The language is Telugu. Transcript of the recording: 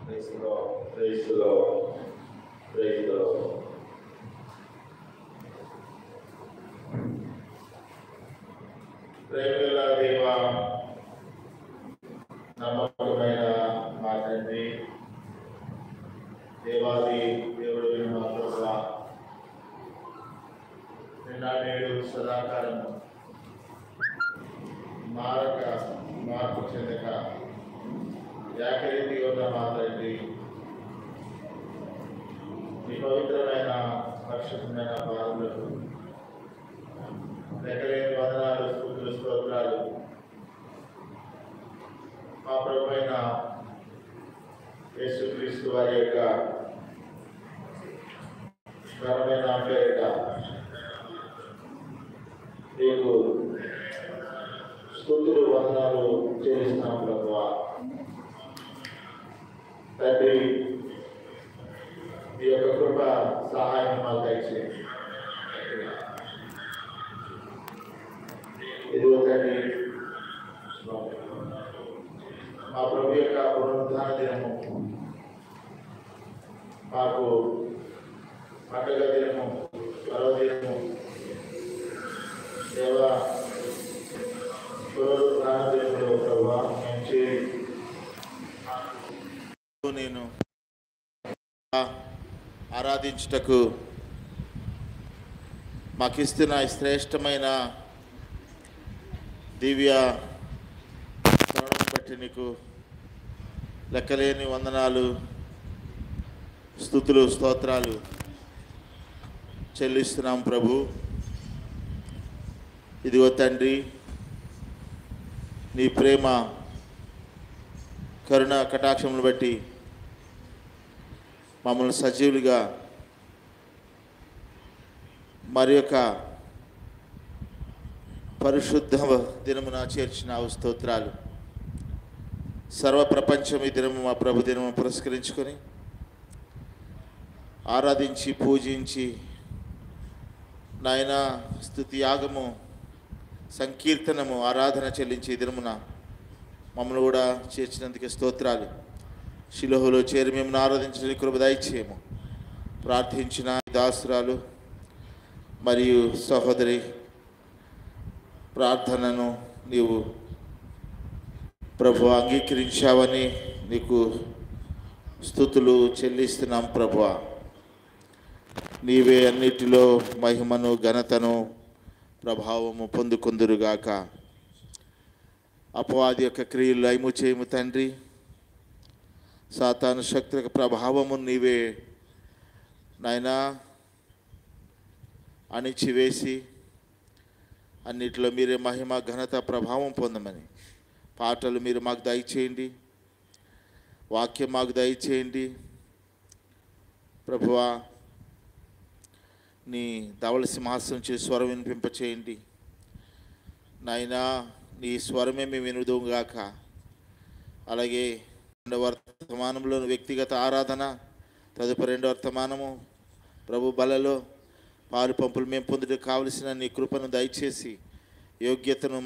Praise the Lord. Praise the Lord. Praise the Lord. ప్రేమల దేవ, నమ్మకమైన మా తండ్రి, దేవాది దేవుడు మా ప్రభువా, నిన్న నేడు సదాకాలం మార్పు చెందక ఏకరీతి ఉన్న మా తండ్రి, మీ పవిత్రమైన పరిశుద్ధమైన పాదములకు లెక్కలేని వందనాలు, స్తుతులు, స్తోత్రాలు. మా ప్రభువైన యేసుక్రీస్తు వారి యొక్క ఘనమైన పేరిట మీకు స్తుతులు, వందనాలు చెల్లిస్తున్నాం ప్రభువా. తండ్రి, మీ యొక్క కృప సహాయం మాకు దయచేయండి. ఇదిగో తండ్రి, మా ప్రభు యొక్క పునరుద్ధాన దినము మాకు పండుగ దినము, పర్వదినము, దేవ పునరుద్ధాన దినములో ప్రభువా మేము చేరి నేను ఆరాధించుటకు మాకిస్తున్న శ్రేష్టమైన దివ్య తరుణం బట్టి నీకు లెక్కలేని వందనాలు, స్తుతులు, స్తోత్రాలు చెల్లిస్తున్నాం ప్రభు. ఇదిగో తండ్రి, నీ ప్రేమ కరుణ కటాక్షములు బట్టి మమ్మల్ని సజీవులుగా మరి యొక్క పరిశుద్ధ దినమున చేర్చిన స్తోత్రాలు. సర్వప్రపంచం ఈ దినము మా ప్రభు దినము పురస్కరించుకొని ఆరాధించి పూజించి నాయన స్తుతి యాగము, సంకీర్తనము, ఆరాధన చెల్లించి దినమున మమ్మల్ని కూడా చేర్చినందుకే స్తోత్రాలు. శిలోహులో చేరి మేము ఆరాధించిన కృప దయచేయము. ప్రార్థించిన దాసురాలు మరియు సహోదరి ప్రార్థనను నీవు ప్రభు అంగీకరించావని నీకు స్తుతులు చెల్లిస్తున్నాం ప్రభువా. నీవే అన్నిటిలో మహిమను, ఘనతను, ప్రభావము పొందుకుందురుగాక. అపవాది యొక్క క్రియలు లయము చేయము తండ్రి. సాతాను శక్తుల ప్రభావము నీవే నాయనా అణిచివేసి అన్నిటిలో మీరే మహిమ, ఘనత, ప్రభావం పొందమని పాటలు మీరు మాకు దయచేయండి, వాక్యం మాకు దయచేయండి ప్రభువా. నీ ధవళ సింహాసనం చేసి స్వరం వినిపింపచేయండి నాయనా. నీ స్వరమే మేము వినుదుగాక. అలాగే రెండవ వర్తమానంలో వ్యక్తిగత ఆరాధన, తదుపరి రెండవ వర్తమానము ప్రభు బలలో పాలు పంపులు మేము పొందుటకు కావలసిన నీ కృపను దయచేసి యోగ్యతను